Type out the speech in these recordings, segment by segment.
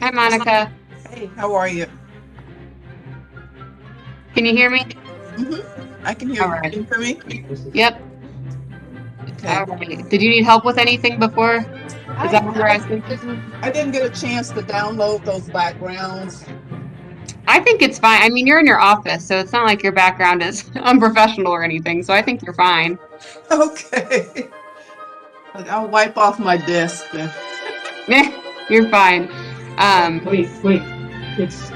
Hi, Monica. Hey, how are you? Can you hear me? I can hear All you. right. Can you hear me? Yep. Okay. All right. Did you need help with anything before? Is I, that what you're I asking? I didn't get a chance to download those backgrounds. I think it's fine. I mean, you're in your office, so it's not like your background is unprofessional or anything. So I think you're fine. Okay. I'll wipe off my desk then. You're fine. Wait. It's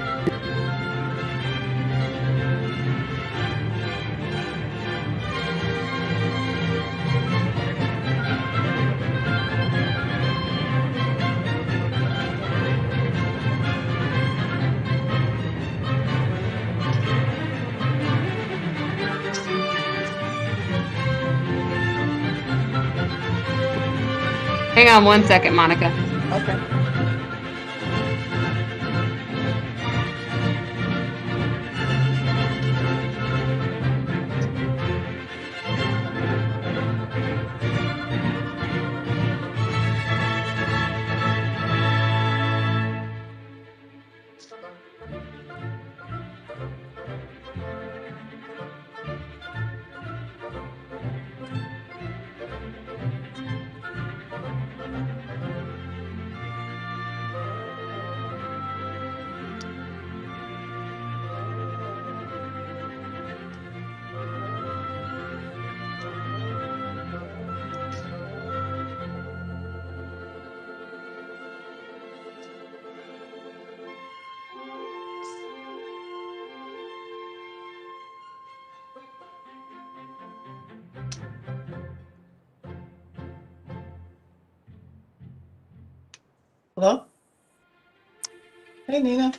Hang on one second, Monica. Okay. Hello? Hey, Nina.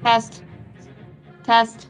Test, test.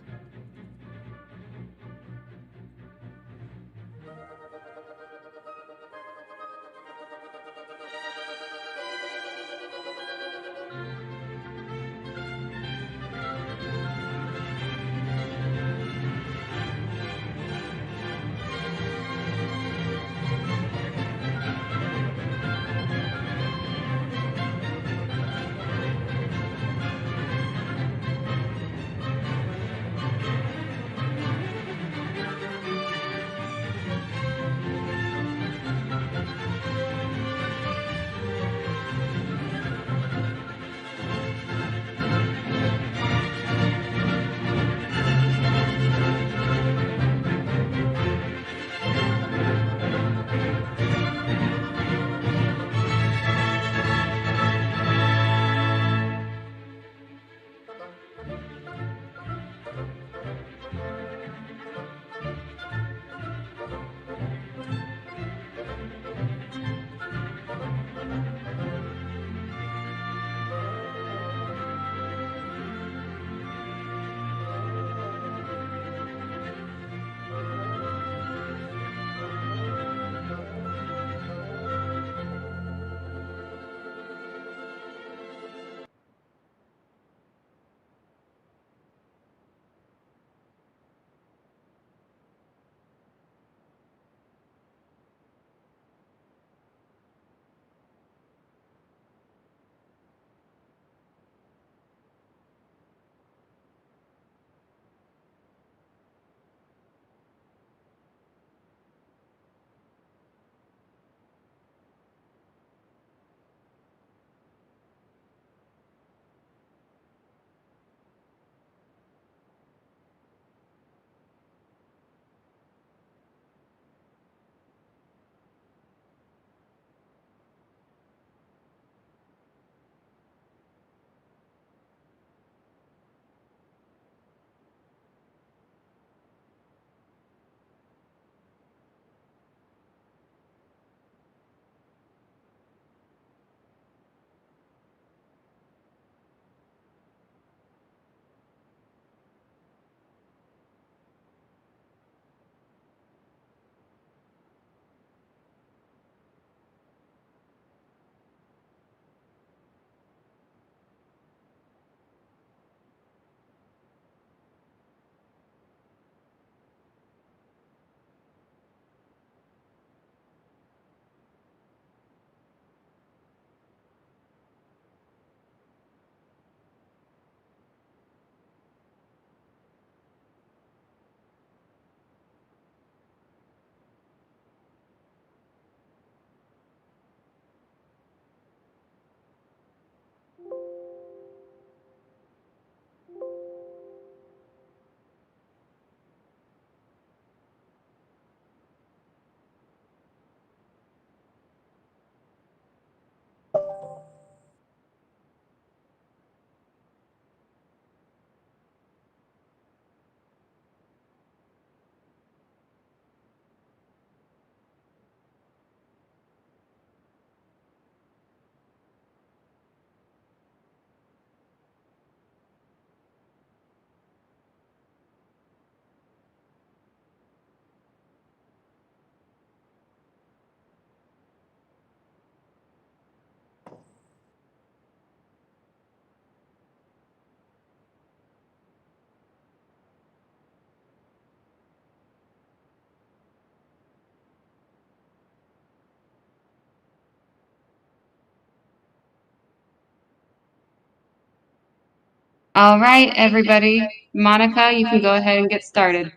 All right, everybody. Monica, you can go ahead and get started.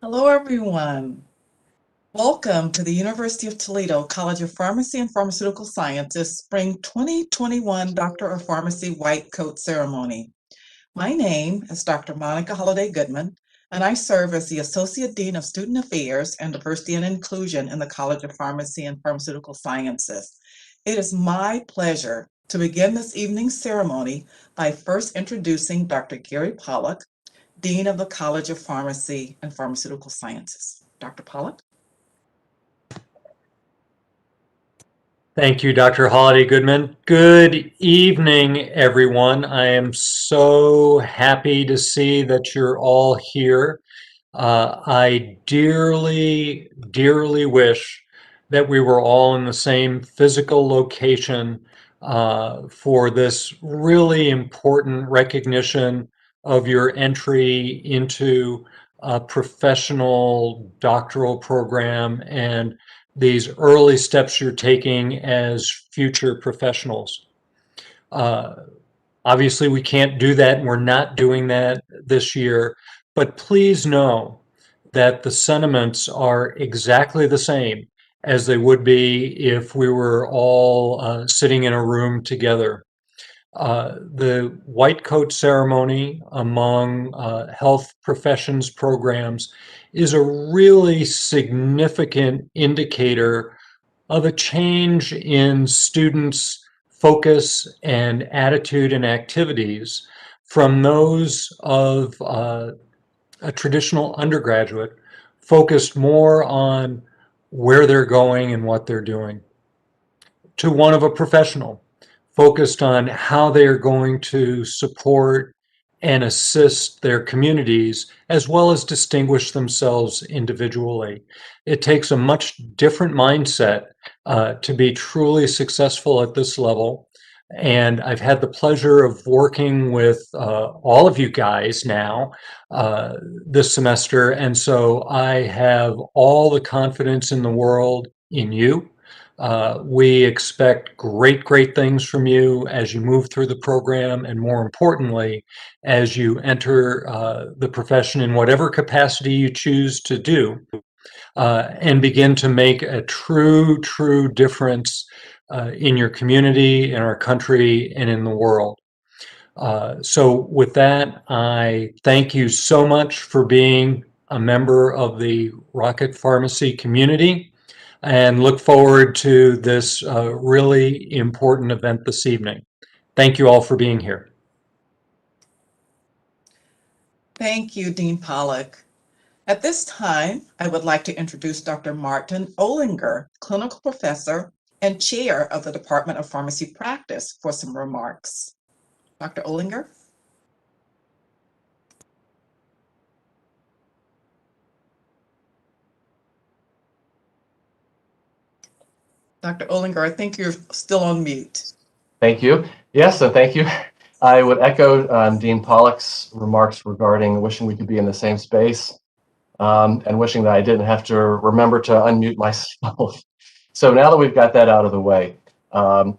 Hello, everyone. Welcome to the University of Toledo College of Pharmacy and Pharmaceutical Sciences Spring 2021 Doctor of Pharmacy White Coat Ceremony. My name is Dr. Monica Holliday Goodman, and I serve as the Associate Dean of Student Affairs and Diversity and Inclusion in the College of Pharmacy and Pharmaceutical Sciences. It is my pleasure to begin this evening's ceremony by first introducing Dr. Gary Pollock, Dean of the College of Pharmacy and Pharmaceutical Sciences. Dr. Pollock? Thank you, Dr. Holliday Goodman. Good evening, everyone. I am so happy to see that you're all here. I dearly, dearly wish that we were all in the same physical location for this really important recognition of your entry into a professional doctoral program and these early steps you're taking as future professionals. Uh, Obviously, we can't do that, and we're not doing that this year, but please know that the sentiments are exactly the same as they would be if we were all sitting in a room together. The white coat ceremony among health professions programs is a really significant indicator of a change in students' focus and attitude and activities from those of a traditional undergraduate focused more on where they're going and what they're doing, to one of a professional focused on how they are going to support and assist their communities as well as distinguish themselves individually. It takes a much different mindset to be truly successful at this level. And I've had the pleasure of working with all of you guys now this semester. And so I have all the confidence in the world in you. We expect great, great things from you as you move through the program, and more importantly, as you enter the profession in whatever capacity you choose to do, and begin to make a true, true difference in your community, in our country, and in the world. So with that, I thank you so much for being a member of the Rocket Pharmacy community and look forward to this really important event this evening. Thank you all for being here. Thank you, Dean Pollock. At this time, I would like to introduce Dr. Martin Olinger, clinical professor and chair of the Department of Pharmacy Practice, for some remarks. Dr. Olinger? Dr. Olinger, I think you're still on mute. Thank you. Yes, and thank you. I would echo Dean Pollock's remarks regarding wishing we could be in the same space and wishing that I didn't have to remember to unmute myself. So now that we've got that out of the way, I'm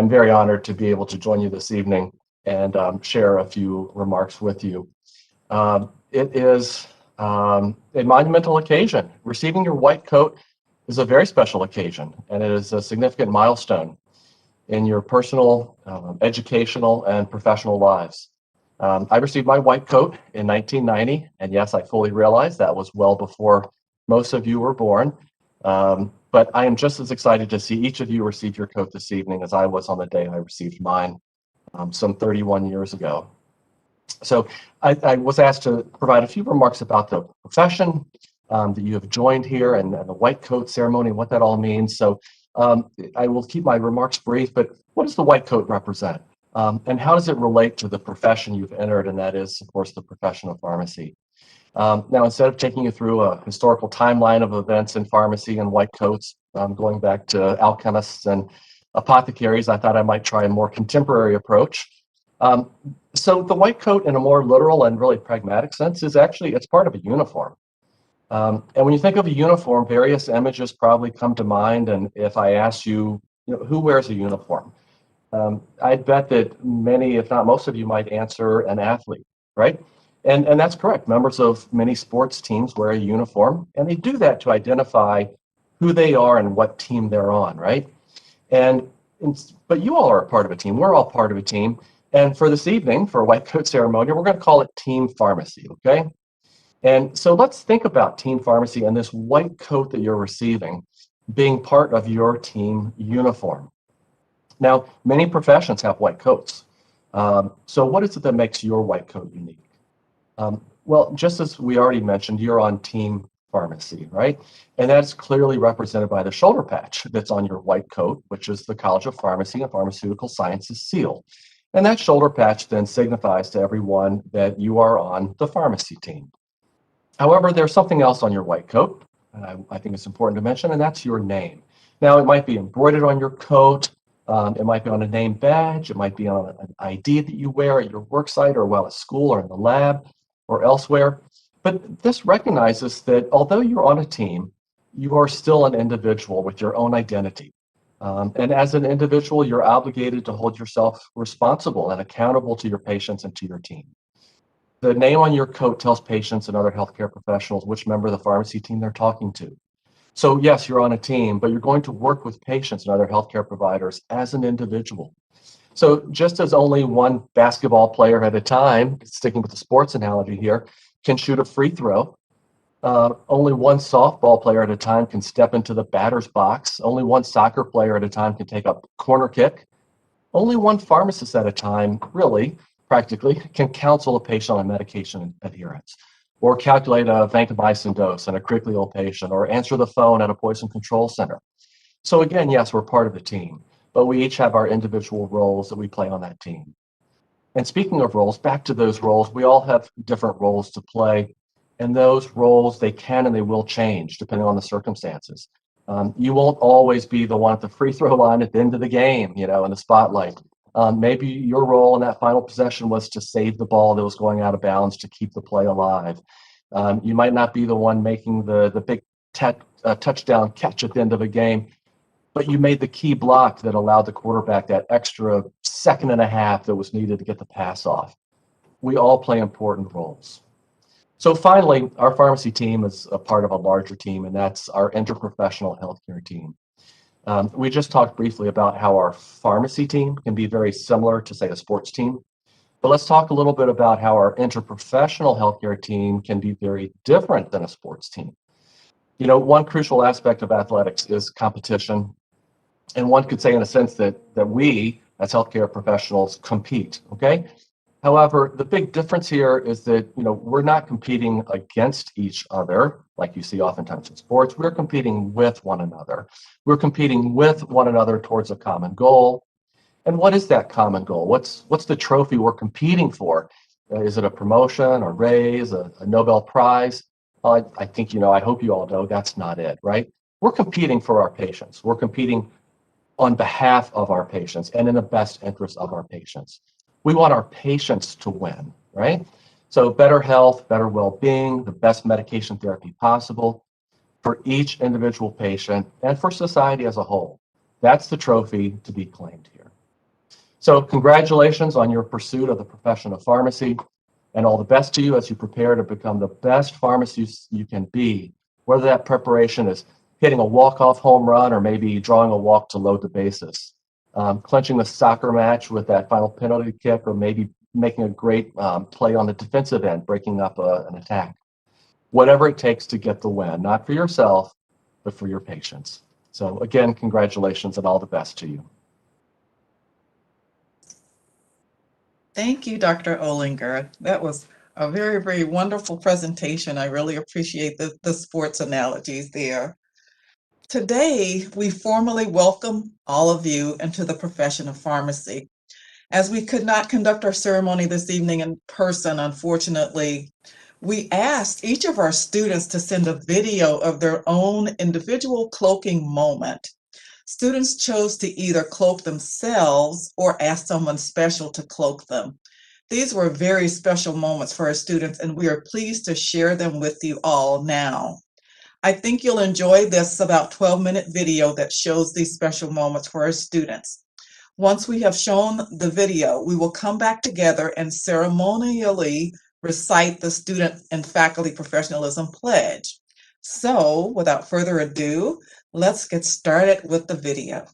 very honored to be able to join you this evening and share a few remarks with you. It is a monumental occasion. Receiving your white coat is a very special occasion, and it is a significant milestone in your personal, educational, and professional lives. I received my white coat in 1990, and yes, I fully realize that was well before most of you were born, but I am just as excited to see each of you receive your coat this evening as I was on the day I received mine some 31 years ago. So I was asked to provide a few remarks about the profession that you have joined here and the white coat ceremony and what that all means. So I will keep my remarks brief, but what does the white coat represent? And how does it relate to the profession you've entered, and that is, of course, the profession of pharmacy? Now, instead of taking you through a historical timeline of events in pharmacy and white coats, going back to alchemists and apothecaries, I thought I might try a more contemporary approach. So the white coat, in a more literal and really pragmatic sense, is actually, it's part of a uniform. And when you think of a uniform, various images probably come to mind. And if I ask you, who wears a uniform? I'd bet that many, if not most of you, might answer an athlete, right? And that's correct. Members of many sports teams wear a uniform, and they do that to identify who they are and what team they're on, right? And but you all are a part of a team. We're all part of a team. And for this evening, for a white coat ceremony, we're going to call it Team Pharmacy, okay? And so let's think about Team Pharmacy and this white coat that you're receiving being part of your team uniform. Now, many professions have white coats. So what is it that makes your white coat unique? Well, just as we already mentioned, you're on Team Pharmacy, right? And that's clearly represented by the shoulder patch that's on your white coat, which is the College of Pharmacy and Pharmaceutical Sciences seal. And that shoulder patch then signifies to everyone that you are on the pharmacy team. However, there's something else on your white coat, and I think it's important to mention, and that's your name. Now, it might be embroidered on your coat, it might be on a name badge, it might be on an ID that you wear at your work site or while at school or in the lab or elsewhere. But this recognizes that although you're on a team, you are still an individual with your own identity. And as an individual, you're obligated to hold yourself responsible and accountable to your patients and to your team. The name on your coat tells patients and other healthcare professionals which member of the pharmacy team they're talking to. So yes, you're on a team, but you're going to work with patients and other healthcare providers as an individual. So just as only one basketball player at a time, sticking with the sports analogy here, can shoot a free throw, only one softball player at a time can step into the batter's box, only one soccer player at a time can take a corner kick, only one pharmacist at a time, really, practically, can counsel a patient on medication adherence, or calculate a vancomycin dose in a critically ill patient, or answer the phone at a poison control center. So again, yes, we're part of a team, but we each have our individual roles that we play on that team. And speaking of roles, back to those roles, we all have different roles to play, and those roles, they can and they will change depending on the circumstances. You won't always be the one at the free throw line at the end of the game, in the spotlight. Maybe your role in that final possession was to save the ball that was going out of bounds to keep the play alive. You might not be the one making the big touchdown catch at the end of a game, but you made the key block that allowed the quarterback that extra second and a half that was needed to get the pass off. We all play important roles. So finally, our pharmacy team is a part of a larger team, and that's our interprofessional healthcare team. We just talked briefly about how our pharmacy team can be very similar to, say, a sports team. But let's talk a little bit about how our interprofessional healthcare team can be very different than a sports team. One crucial aspect of athletics is competition. And one could say, in a sense, that we, as healthcare professionals, compete, okay? However, the big difference here is that, we're not competing against each other, like you see oftentimes in sports. We're competing with one another. We're competing with one another towards a common goal. And what is that common goal? What's the trophy we're competing for? Is it a promotion, a raise, a Nobel Prize? I think, I hope you all know that's not it, right? We're competing for our patients. We're competing on behalf of our patients and in the best interest of our patients. We want our patients to win, right? So better health, better well-being, the best medication therapy possible for each individual patient and for society as a whole. That's the trophy to be claimed here. So congratulations on your pursuit of the profession of pharmacy, and all the best to you as you prepare to become the best pharmacist you can be, whether that preparation is hitting a walk-off home run or maybe drawing a walk to load the bases, clinching the soccer match with that final penalty kick, or maybe making a great play on the defensive end, breaking up an attack. Whatever it takes to get the win, not for yourself, but for your patients. So again, congratulations and all the best to you. Thank you, Dr. Olinger. That was a very, very wonderful presentation. I really appreciate the sports analogies there. Today, we formally welcome all of you into the profession of pharmacy. As we could not conduct our ceremony this evening in person, unfortunately, we asked each of our students to send a video of their own individual cloaking moment. Students chose to either cloak themselves or ask someone special to cloak them. These were very special moments for our students, and we are pleased to share them with you all now. I think you'll enjoy this about 12-minute video that shows these special moments for our students. Once we have shown the video, we will come back together and ceremonially recite the Student and Faculty Professionalism Pledge. So, without further ado, let's get started with the video.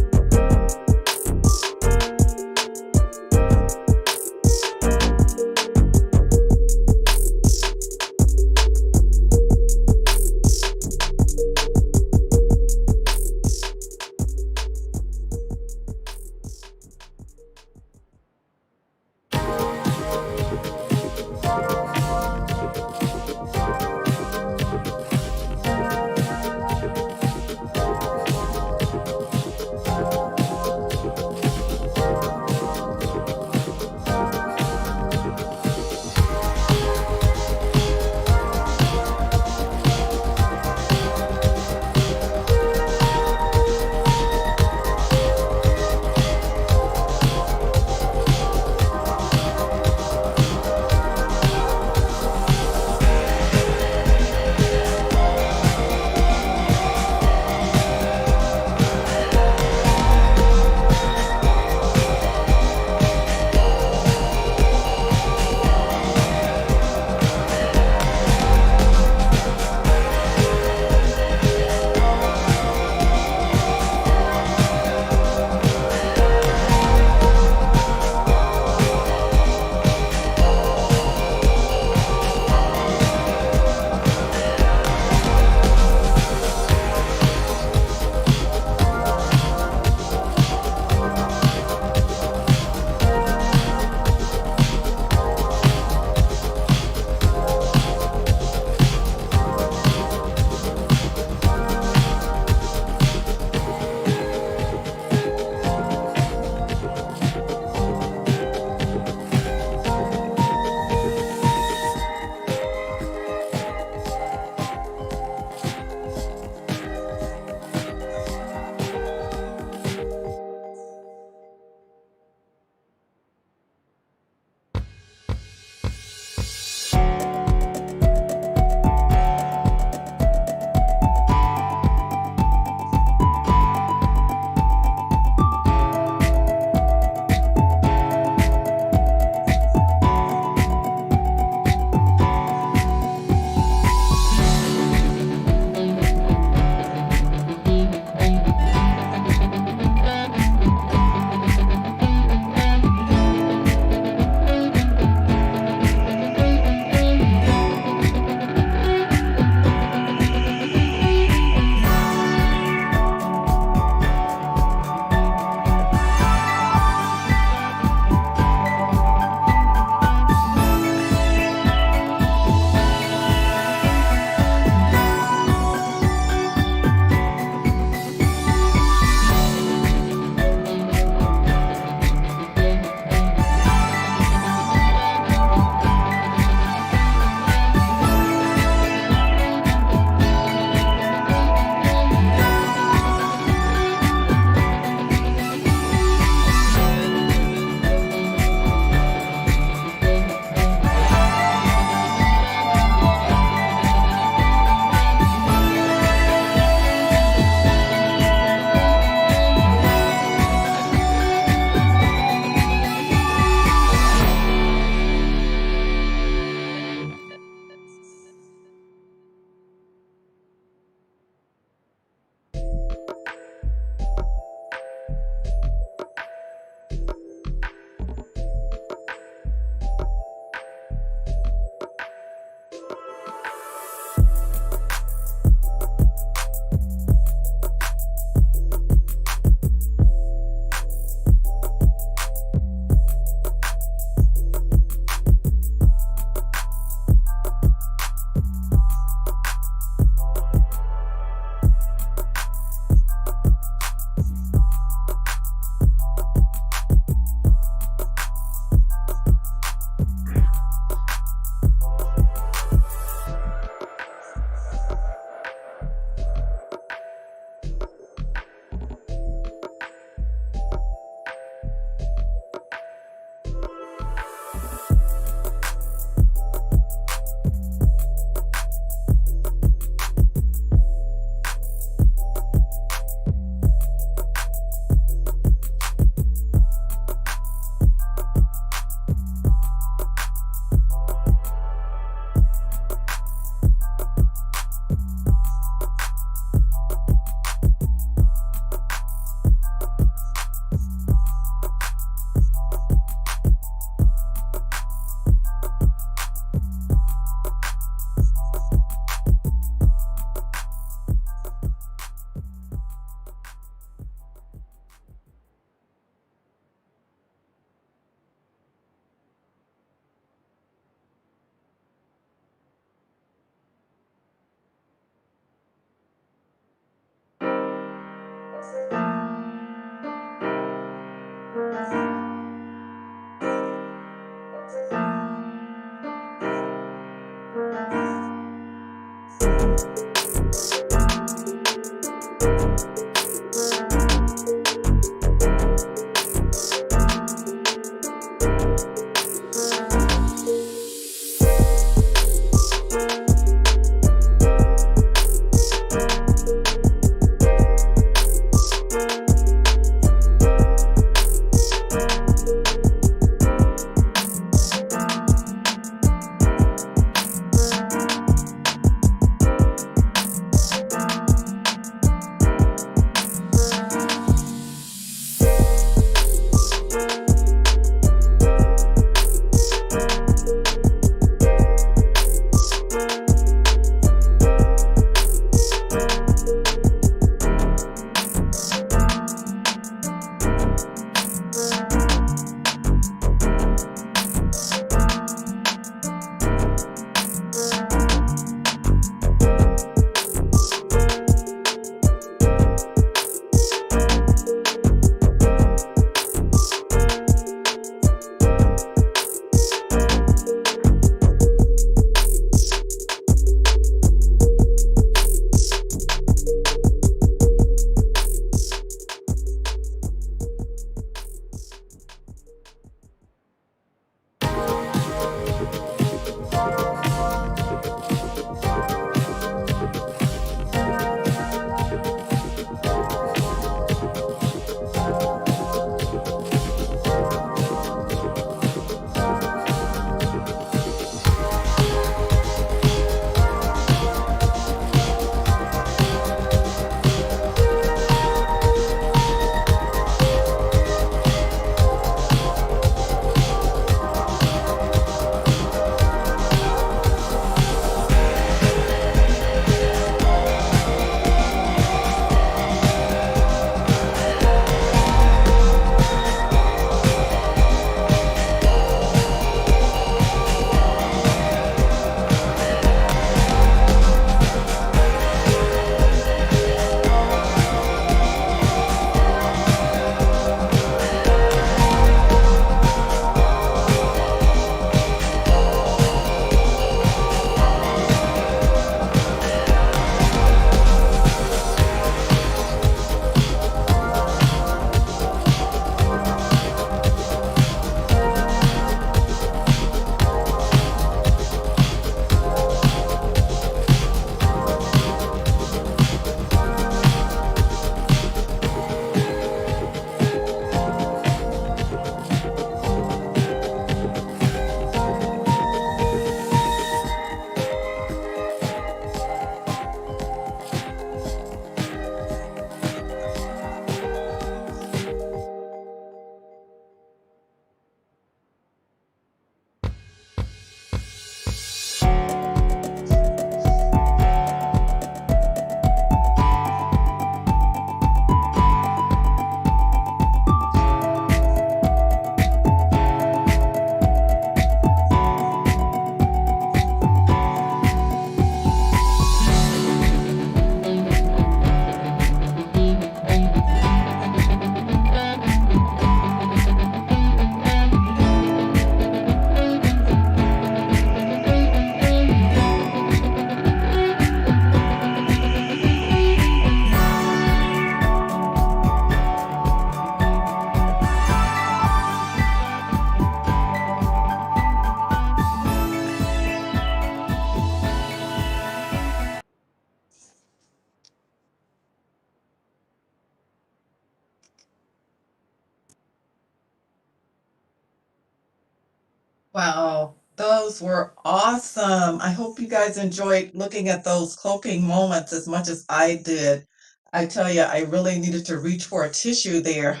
Wow, those were awesome. I hope you guys enjoyed looking at those cloaking moments as much as I did. I tell you, I really needed to reach for a tissue there.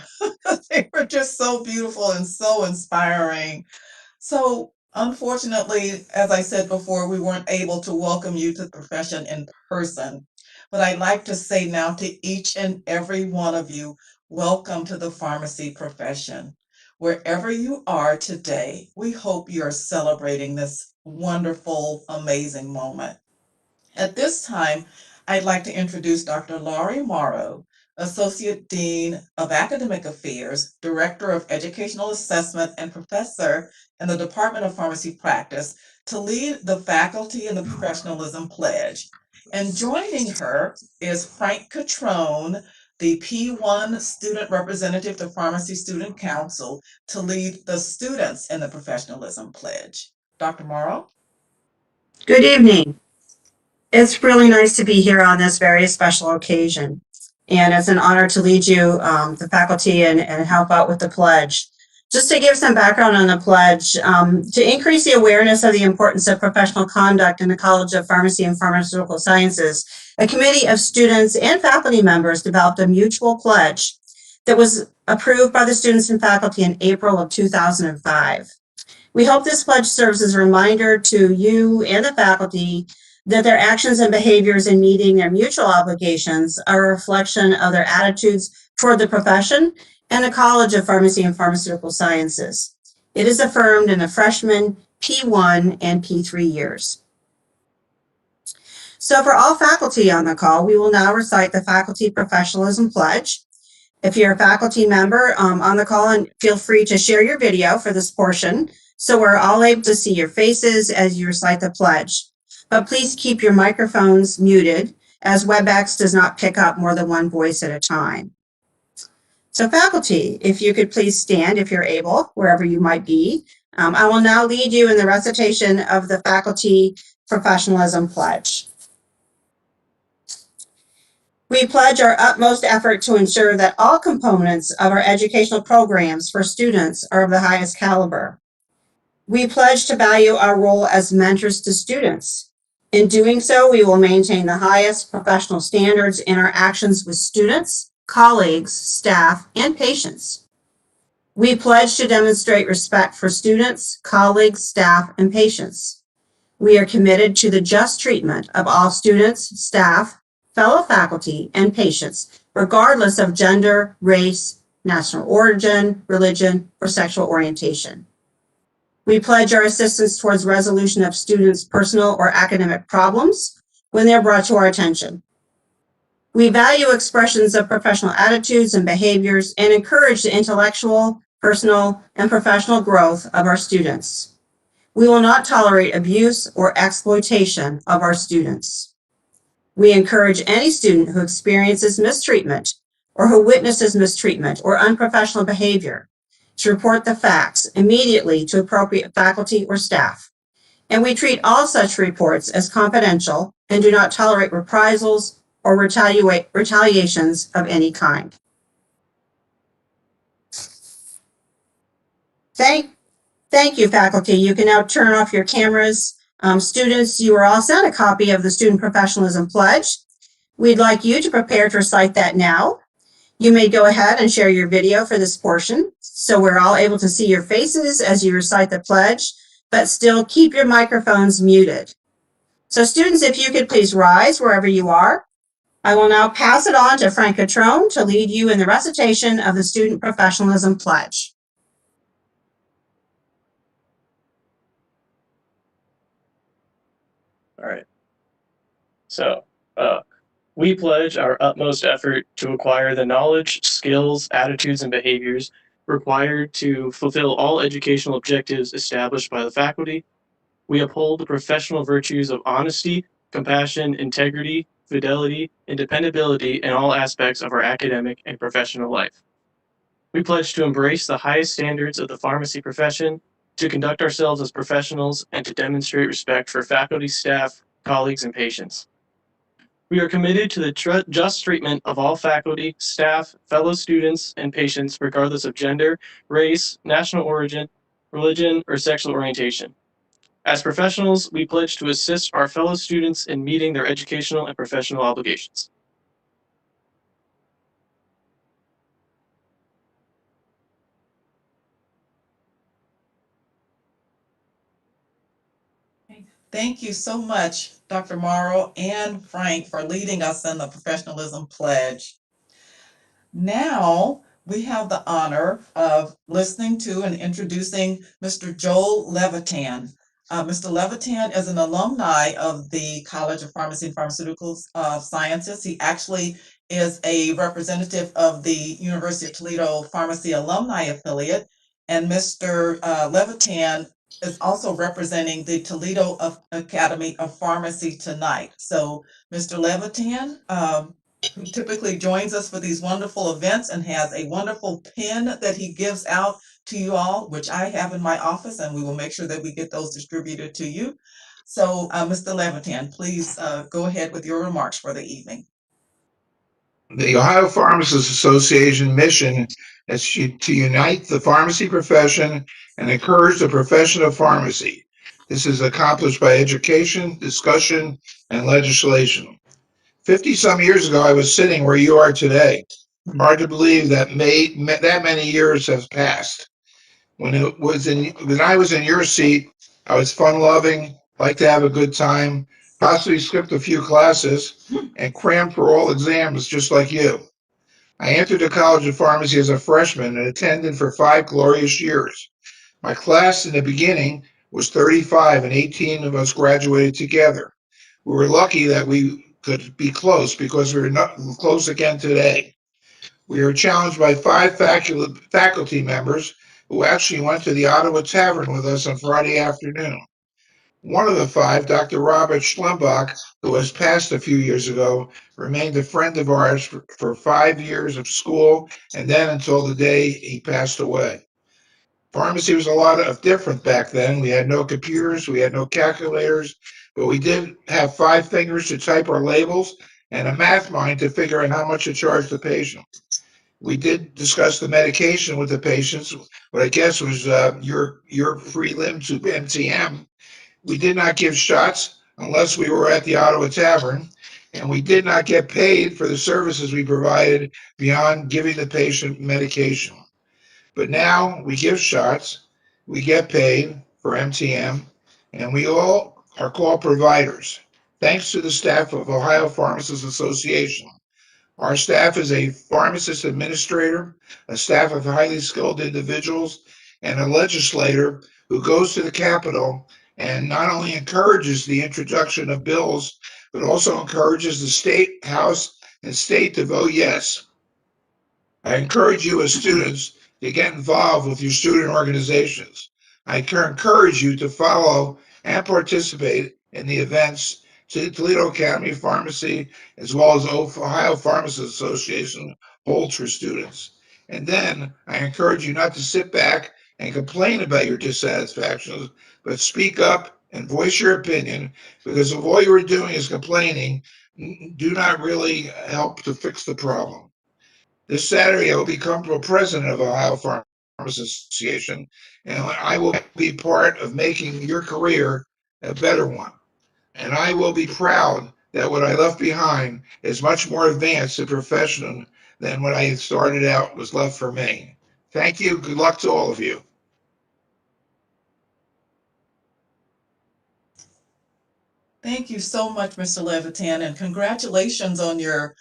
They were just so beautiful and so inspiring. So, unfortunately, as I said before, we weren't able to welcome you to the profession in person. But I'd like to say now to each and every one of you, welcome to the pharmacy profession. Wherever you are today, we hope you're celebrating this wonderful, amazing moment. At this time, I'd like to introduce Dr. Laurie Morrow, Associate Dean of Academic Affairs, Director of Educational Assessment, and Professor in the Department of Pharmacy Practice, to lead the Faculty in the Professionalism Pledge. And joining her is Frank Catrone, the P1 Student Representative to Pharmacy Student Council, to lead the students in the Professionalism Pledge. Dr. Morrow? Good evening. It's really nice to be here on this very special occasion. And it's an honor to lead you, the faculty, and help out with the pledge. Just to give some background on the pledge, to increase the awareness of the importance of professional conduct in the College of Pharmacy and Pharmaceutical Sciences, a committee of students and faculty members developed a mutual pledge that was approved by the students and faculty in April of 2005. We hope this pledge serves as a reminder to you and the faculty that their actions and behaviors in meeting their mutual obligations are a reflection of their attitudes toward the profession and the College of Pharmacy and Pharmaceutical Sciences. It is affirmed in the freshman, P1, and P3 years. So for all faculty on the call, we will now recite the Faculty Professionalism Pledge. If you're a faculty member on the call, and feel free to share your video for this portion so we're all able to see your faces as you recite the pledge. But please keep your microphones muted, as WebEx does not pick up more than one voice at a time. So faculty, if you could please stand if you're able, wherever you might be. I will now lead you in the recitation of the Faculty Professionalism Pledge. We pledge our utmost effort to ensure that all components of our educational programs for students are of the highest caliber. We pledge to value our role as mentors to students. In doing so, we will maintain the highest professional standards in our actions with students, colleagues, staff, and patients. We pledge to demonstrate respect for students, colleagues, staff, and patients. We are committed to the just treatment of all students, staff, fellow faculty, and patients, regardless of gender, race, national origin, religion, or sexual orientation. We pledge our assistance towards resolution of students' personal or academic problems when they're brought to our attention. We value expressions of professional attitudes and behaviors and encourage the intellectual, personal, and professional growth of our students. We will not tolerate abuse or exploitation of our students. We encourage any student who experiences mistreatment or who witnesses mistreatment or unprofessional behavior to report the facts immediately to appropriate faculty or staff. And we treat all such reports as confidential and do not tolerate reprisals or retaliations of any kind. Thank you, faculty. You can now turn off your cameras. Students, you are all sent a copy of the Student Professionalism Pledge. We'd like you to prepare to recite that now. You may go ahead and share your video for this portion so we're all able to see your faces as you recite the pledge, but still keep your microphones muted. So students, if you could please rise wherever you are. I will now pass it on to Frank Catrone to lead you in the recitation of the Student Professionalism Pledge. All right. So, we pledge our utmost effort to acquire the knowledge, skills, attitudes, and behaviors required to fulfill all educational objectives established by the faculty. We uphold the professional virtues of honesty, compassion, integrity, fidelity, and dependability in all aspects of our academic and professional life. We pledge to embrace the highest standards of the pharmacy profession, to conduct ourselves as professionals, and to demonstrate respect for faculty, staff, colleagues, and patients. We are committed to the just treatment of all faculty, staff, fellow students, and patients, regardless of gender, race, national origin, religion, or sexual orientation. As professionals, we pledge to assist our fellow students in meeting their educational and professional obligations. Thank you so much, Dr. Morrow and Frank, for leading us in the Professionalism Pledge. Now, we have the honor of listening to and introducing Mr. Joel Levitan. Mr. Levitan is an alumni of the College of Pharmacy and Pharmaceutical Sciences. He actually is a representative of the University of Toledo Pharmacy Alumni Affiliate, and Mr. Levitan is also representing the Toledo Academy of Pharmacy tonight. So Mr. Levitan, who typically joins us for these wonderful events and has a wonderful pin that he gives out to you all, which I have in my office, and we will make sure that we get those distributed to you. So, Mr. Levitan, please go ahead with your remarks for the evening. The Ohio Pharmacists Association mission is to unite the pharmacy profession and encourage the profession of pharmacy. This is accomplished by education, discussion, and legislation. 50 some years ago, I was sitting where you are today. Hard to believe that that many years have passed. When I was in your seat, I was fun loving, liked to have a good time, possibly skipped a few classes, and crammed for all exams just like you. I entered the College of Pharmacy as a freshman and attended for 5 glorious years. My class in the beginning was 35 and 18 of us graduated together. We were lucky that we could be close because we're not close again today. We are challenged by 5 faculty members who actually went to the Ottawa Tavern with us on Friday afternoon. One of the 5, Dr. Robert Schlembach, who has passed a few years ago, remained a friend of ours for 5 years of school and then until the day he passed away. Pharmacy was a lot of different back then. We had no computers, we had no calculators, but we did have 5 fingers to type our labels and a math mind to figure out how much to charge the patient. We did discuss the medication with the patients, what I guess was your prelim to MTM. We did not give shots unless we were at the Ottawa Tavern, and we did not get paid for the services we provided beyond giving the patient medication. But now we give shots, we get paid for MTM, and we all are called providers. Thanks to the staff of Ohio Pharmacists Association. Our staff is a pharmacist administrator, a staff of highly skilled individuals, and a legislator who goes to the Capitol and not only encourages the introduction of bills, but also encourages the state house and state to vote yes. I encourage you as students to get involved with your student organizations. I encourage you to follow and participate in the events to the Toledo Academy of Pharmacy, as well as Ohio Pharmacists Association holds for students. And then I encourage you not to sit back and complain about your dissatisfactions, but speak up and voice your opinion, because if all you're doing is complaining, do not really help to fix the problem. This Saturday, I will become president of Ohio Pharmacists Association, and I will be part of making your career a better one. And I will be proud that what I left behind is much more advanced and professional than when I started out was left for me. Thank you. Good luck to all of you. Thank you so much, Mr. Levitan, and congratulations on your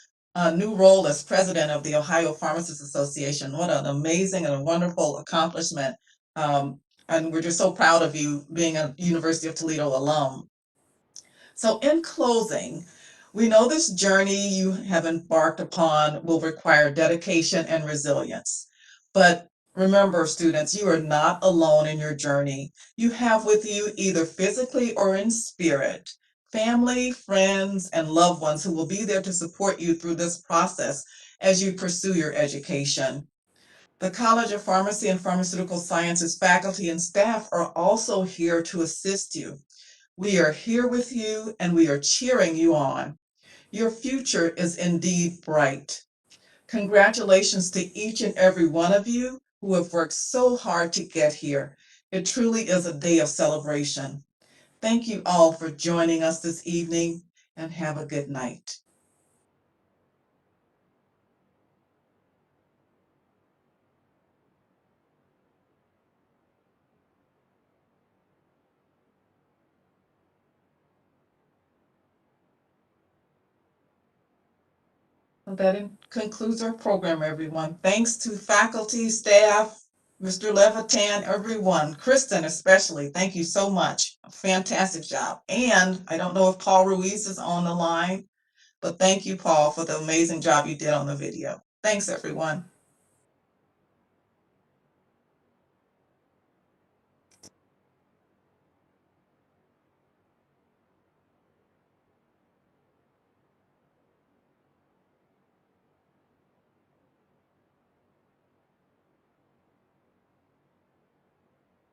new role as president of the Ohio Pharmacists Association. What an amazing and a wonderful accomplishment. And we're just so proud of you being a University of Toledo alum. So in closing, we know this journey you have embarked upon will require dedication and resilience. But remember, students, you are not alone in your journey. You have with you, either physically or in spirit, family, friends, and loved ones who will be there to support you through this process as you pursue your education. The College of Pharmacy and Pharmaceutical Sciences faculty and staff are also here to assist you. We are here with you and we are cheering you on. Your future is indeed bright. Congratulations to each and every one of you who have worked so hard to get here. It truly is a day of celebration. Thank you all for joining us this evening, and have a good night. Well, that concludes our program, everyone. Thanks to faculty, staff, Mr. Levitan, everyone, Kristen especially. Thank you so much. A fantastic job. And I don't know if Paul Ruiz is on the line, But thank you, Paul, for the amazing job you did on the video. Thanks, everyone.